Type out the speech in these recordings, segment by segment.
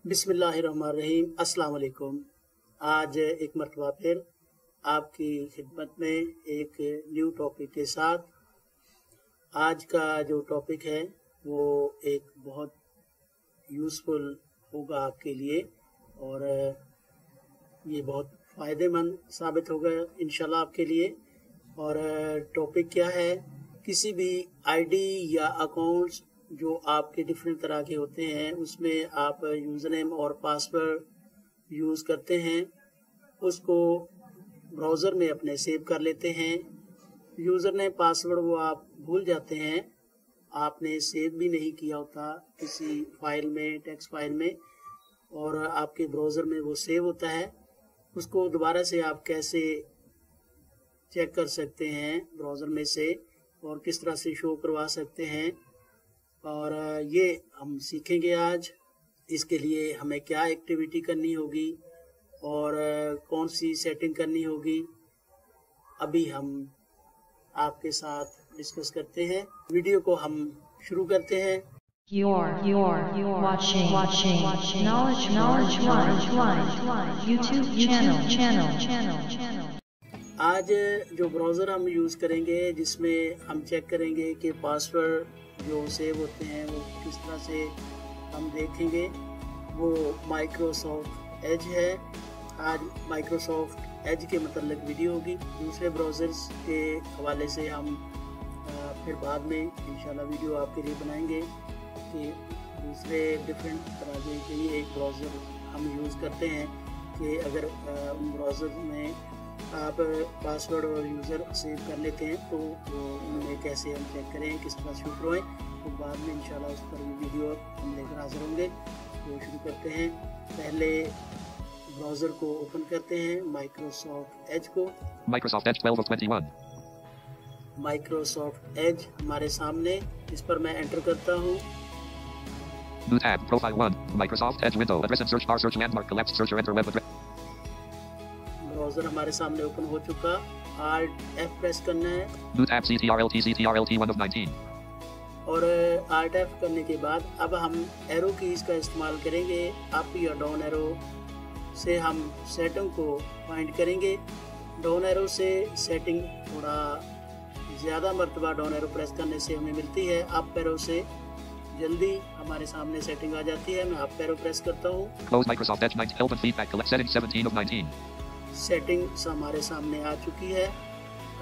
बिस्मिल्लाहिर्रहमानिर्रहीम। अस्सलाम वालेकुम। आज एक मरतबा फिर आपकी खिदमत में एक न्यू टॉपिक के साथ। आज का जो टॉपिक है वो एक बहुत यूज़फुल होगा आपके लिए और ये बहुत फ़ायदेमंद साबित होगा इंशाल्लाह आपके लिए। और टॉपिक क्या है, किसी भी आईडी या अकाउंट्स जो आपके डिफरेंट तरह के होते हैं उसमें आप यूज़र नेम और पासवर्ड यूज़ करते हैं, उसको ब्राउज़र में अपने सेव कर लेते हैं। यूज़र नेम पासवर्ड वो आप भूल जाते हैं, आपने सेव भी नहीं किया होता किसी फाइल में, टेक्स्ट फाइल में, और आपके ब्राउज़र में वो सेव होता है। उसको दोबारा से आप कैसे चेक कर सकते हैं ब्राउज़र में से और किस तरह से शो करवा सकते हैं, और ये हम सीखेंगे आज। इसके लिए हमें क्या एक्टिविटी करनी होगी और कौन सी सेटिंग करनी होगी, अभी हम आपके साथ डिस्कस करते हैं। वीडियो को हम शुरू करते हैं। You're watching Knowledge Line YouTube channel. आज जो ब्राउज़र हम यूज़ करेंगे जिसमें हम चेक करेंगे कि पासवर्ड जो सेव होते हैं वो किस तरह से हम देखेंगे, वो माइक्रोसॉफ्ट एज है। आज माइक्रोसॉफ्ट एज के मतलब वीडियो होगी। दूसरे ब्राउज़र्स के हवाले से हम फिर बाद में इंशाल्लाह वीडियो आपके लिए बनाएंगे कि दूसरे डिफरेंट तरह के लिए एक ब्राउज़र हम यूज़ करते हैं कि अगर उन ब्राउज़र में आप पासवर्ड और यूज़र सेव कर लेते हैं तो उनमें कैसे हम चेक करें, किस तरह शुरू करवाएँ, तो बाद में इंशाल्लाह उस पर वीडियो हम लेकर हाजिर होंगे। तो शुरू करते हैं। पहले ब्राउज़र को ओपन करते हैं, माइक्रोसॉफ्ट एज को। Microsoft Edge 12 of 21. Microsoft Edge हमारे सामने, इस पर मैं एंटर करता हूँ। New tab, profile 1, Microsoft Edge window, address and search bar, search landmark, collapsed search or enter web address. Browser हमारे सामने ओपन हो चुका। Alt F प्रेस करना है New tab, CTRLT 1 of 19. और Alt F करने के बाद अब हम एरो कीज़ का इस्तेमाल करेंगे। अप या डाउन एरो से हम सेटिंग को फाइंड करेंगे। डाउन एरो से सेटिंग थोड़ा ज़्यादा मरतबा डाउन एरो प्रेस करने से हमें मिलती है। अप एरो से जल्दी हमारे सामने सेटिंग आ जाती है। मैं अप एरो प्रेस करता हूँ। Close Microsoft Edge 9, help and feedback, collect settings 17 of 19. Settings हमारे सामने आ चुकी है।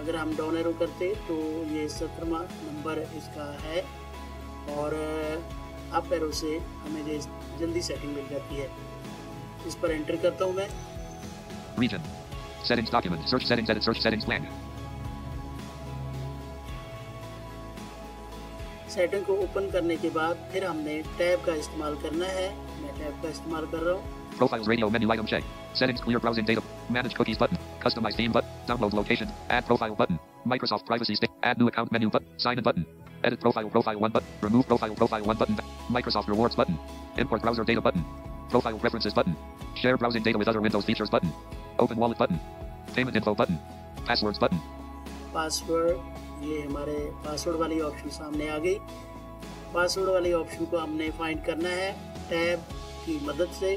अगर हम डाउन एरो करते तो ये 17वां नंबर इसका है, और अप एरो से हमें जल्दी सेटिंग मिल जाती है। इस पर एंटर करता हूँ मैं। Region. Settings document, search settings, edit search settings plan. Setting को ओपन करने के बाद फिर हमने टैब का इस्तेमाल करना है। मैं टैब का इस्तेमाल कर रहा हूँ। Profiles radio menu item check. Settings clear browsing data. Manage cookies button. Customize theme button. Download location. Add profile button. Microsoft privacy stick. Add new account menu button. Sign in button. Edit profile 1 button. Remove profile 1 button. Microsoft rewards button. Import browser data button. Profile preferences button. Share browsing data with other Windows features button. Open wallet button. Payment info button. Passwords button. Password, ये हमारे password वाली option सामने आ गई। Password वाली option को हमने find करना है टैब की मदद से।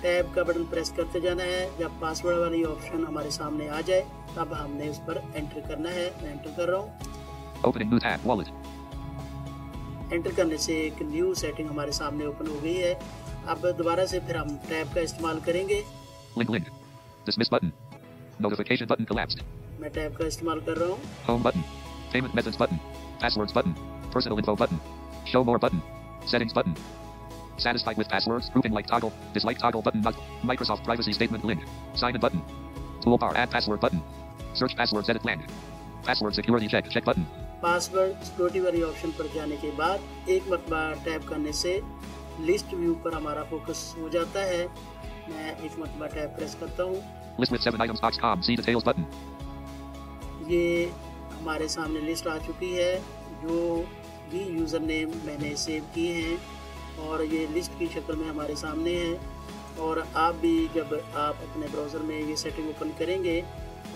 टैब का बटन प्रेस करते जाना है। जब पासवर्ड वाली ऑप्शन हमारे सामने आ जाए तब हमने उस पर एंटर करना है। मैं एंटर कर रहा हूँ। Opening new tab, wallet. Enter करने से एक न्यू सेटिंग हमारे सामने ओपन हो गई है। अब दोबारा से फिर हम टैब का इस्तेमाल करेंगे। Link. Dismiss button. Notification button collapsed. मैं टैब का इस्तेमाल कर रहा हूँ। Home button. Payment methods button. Passwords button. Personal info button. Show more button. Settings button. Satisfied with passwords, grouping like toggle, dislike toggle button, Microsoft privacy statement link, sign in button, toolbar add password button, search passwords edit land, password security check button. Password security वाली option पर जाने के बाद एक मरतबा tap करने से list view पर हमारा फोकस हो जाता है। मैं एक मरतबा टैप प्रेस करता हूँ। List with 7 items box.com, see details button. ये हमारे सामने लिस्ट आ चुकी है जो भी यूज़र नेम मैंने सेव किए हैं, और ये लिस्ट की शक्ल में हमारे सामने है। और आप भी जब आप अपने ब्राउज़र में ये सेटिंग ओपन करेंगे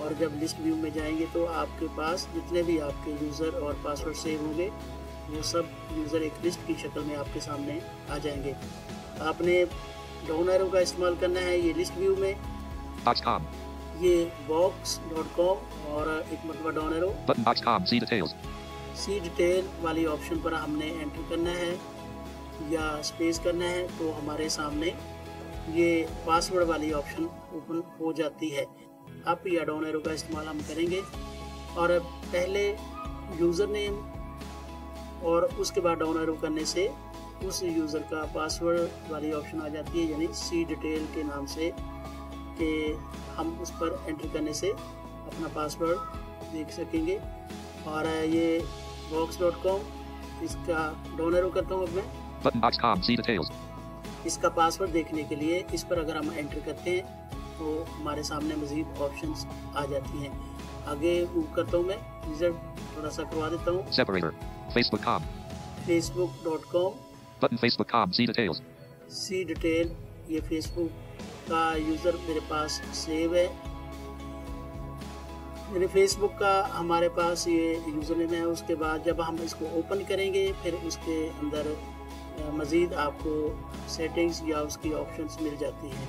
और जब लिस्ट व्यू में जाएंगे तो आपके पास जितने भी आपके यूज़र और पासवर्ड सेव होंगे वो सब यूज़र एक लिस्ट की शक्ल में आपके सामने आ जाएंगे। आपने डाउन एरो का इस्तेमाल करना है ये लिस्ट व्यू में। Box.com. ये box.com और एक मरतबा down arrow Button Box.com. See details. सी डिटेल वाली ऑप्शन पर हमने एंटर करना है या स्पेस करना है, तो हमारे सामने ये पासवर्ड वाली ऑप्शन ओपन हो जाती है। अप या डाउन एरो का इस्तेमाल हम करेंगे और पहले यूज़र नेम और उसके बाद डाउन एरो करने से उस यूज़र का पासवर्ड वाली ऑप्शन आ जाती है, यानी सी डिटेल के नाम से, कि हम उस पर एंटर करने से अपना पासवर्ड देख सकेंगे। और ये box.com, इसका डाउन एरो करता हूँ अब मैं। Button Box.com. See details. इसका पासवर्ड देखने के लिए इस पर अगर हम एंटर करते हैं तो हमारे सामने मज़ीद ऑप्शंस आ जाती हैं। आगे मूव करता हूँ मैं, रिजल्ट थोड़ा सा करवा देता हूँ। Separator. Facebook.com. facebook.com, Button Facebook.com. See details. सी डिटेल, ये फेसबुक का यूज़र मेरे पास सेव है। मेरे फेसबुक का हमारे पास ये यूज़र नेम है। उसके बाद जब हम इसको ओपन करेंगे फिर उसके अंदर मज़ीद आपको सेटिंग्स या उसकी ऑप्शंस मिल जाती हैं।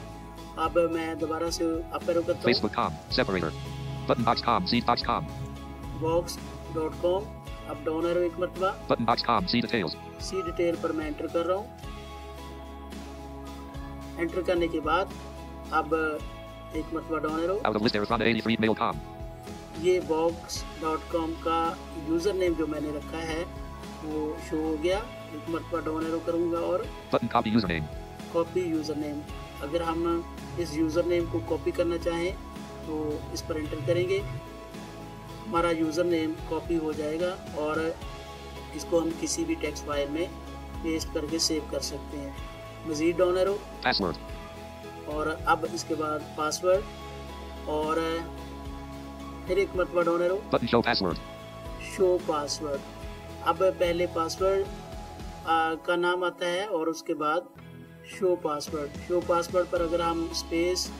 अब मैं दोबारा से अप एरो करता हूँ। Facebook.com. Separator. Button Box.com. See Box.com. box.com, अब डाउन एरो एक मरतबा, Button Box.com. See details. सी डिटेल पर मैं एंटर कर रहा हूँ। एंटर करने के बाद अब एक मरतबा down arrow, Out of list Erifana 83 Mail.com. ये box.com का यूज़र नेम जो मैंने रखा है वो शो हो गया। एक मरतबा डाउन एरो करूँगा और Button Copy Username. Copy user name. अगर हम इस यूज़र नेम को कॉपी करना चाहें तो इस पर एंटर करेंगे, हमारा यूज़र नेम कॉपी हो जाएगा और इसको हम किसी भी टेक्स्ट फाइल में पेस्ट करके सेव कर सकते हैं। मज़ीद डाउन एरो Password. और अब इसके बाद पासवर्ड और फिर एक मरतबा down arrow, Button Show Password. Show password. अब पहले पासवर्ड का नाम आता है और उसके बाद शो पासवर्ड। शो पासवर्ड पर अगर हम स्पेस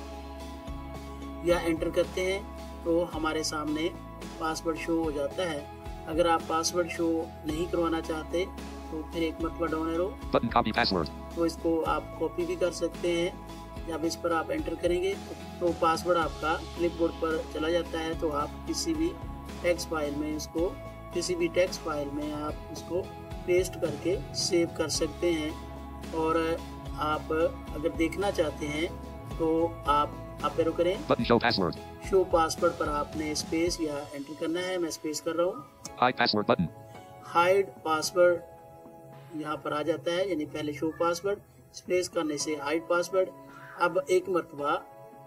या एंटर करते हैं तो हमारे सामने पासवर्ड शो हो जाता है। अगर आप पासवर्ड शो नहीं करवाना चाहते तो फिर एक मरतबा down arrow, Button Copy Password. तो इसको आप कॉपी भी कर सकते हैं। जब इस पर आप एंटर करेंगे तो पासवर्ड आपका क्लिपबोर्ड पर चला जाता है, तो आप किसी भी टेक्स्ट फाइल में इसको आप इसको पेस्ट करके सेव कर सकते हैं। और आप अगर देखना चाहते हैं तो आप एरो करें, Button Show Password. Show password पर आपने स्पेस या एंटर करना है। मैं स्पेस कर रहा हूँ। Hide Password Button. Hide password यहाँ पर आ जाता है, यानी पहले शो पासवर्ड, स्पेस करने से हाइड पासवर्ड। अब एक मरतबा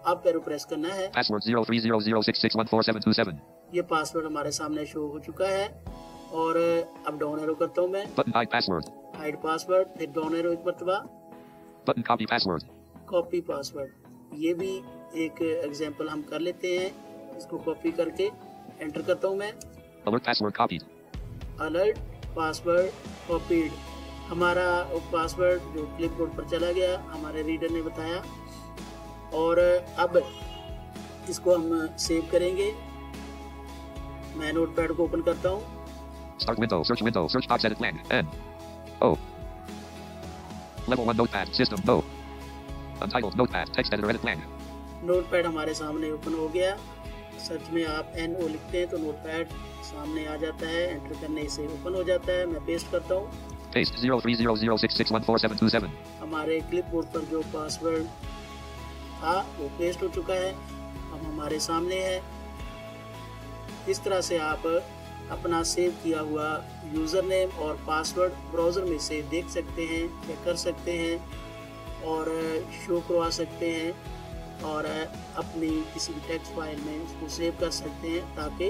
अप एरो प्रेस करना है। Password 030066144727. ये पासवर्ड हमारे सामने शो हो चुका है। और अब डाउन एरो करता हूँ मैं, Button Hide Password. Hide password, फिर डाउन एरो एक मरतबा, Button Copy Password. Copy password. ये भी एक एग्जांपल हम कर लेते हैं। इसको कॉपी करके एंटर करता हूँ मैं। Alert Password copied. Alert password copied. हमारा पासवर्ड जो क्लिपबोर्ड पर चला गया, हमारे रीडर ने बताया। और अब इसको हम सेव करेंगे। मैं नोटपैड को ओपन करता हूँ। Start window. Search box edit blank. N. O. Level 1 Notepad. System. No. Untitled Notepad. Text editor edit blank. Notepad हमारे सामने ओपन हो गया। सर्च में आप NO लिखते हैं तो नोटपैड सामने आ जाता है। एंटर करने से ओपन हो जाता है। मैं पेस्ट करता हूँ। Paste 030066144727. हमारे क्लिपबोर्ड पर जो पासवर्ड था वो पेस्ट हो चुका है, अब हमारे सामने है। इस तरह से आप अपना सेव किया हुआ यूज़र नेम और पासवर्ड ब्राउज़र में से देख सकते हैं, चेक कर सकते हैं और शो करवा सकते हैं और अपनी किसी भी टेक्स्ट फाइल में इसको सेव कर सकते हैं, ताकि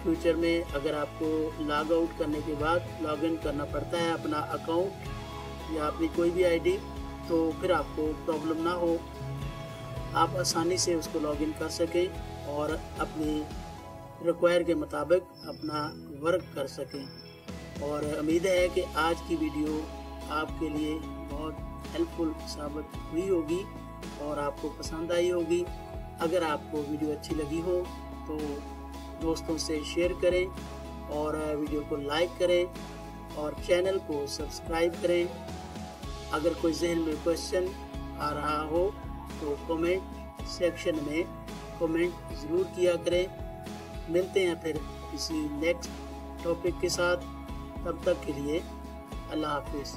फ्यूचर में अगर आपको लॉग आउट करने के बाद लॉग इन करना पड़ता है अपना अकाउंट या अपनी कोई भी आईडी, तो फिर आपको प्रॉब्लम ना हो, आप आसानी से उसको लॉग इन कर सकें और अपनी रिक्वायर के मुताबिक अपना वर्क कर सकें। और उम्मीद है कि आज की वीडियो आपके लिए बहुत हेल्पफुल साबित हुई होगी और आपको पसंद आई होगी। अगर आपको वीडियो अच्छी लगी हो तो दोस्तों से शेयर करें और वीडियो को लाइक करें और चैनल को सब्सक्राइब करें। अगर कोई जहन में क्वेश्चन आ रहा हो तो कमेंट सेक्शन में कमेंट ज़रूर किया करें। मिलते हैं फिर किसी नेक्स्ट टॉपिक के साथ, तब तक के लिए अल्लाह हाफिज़।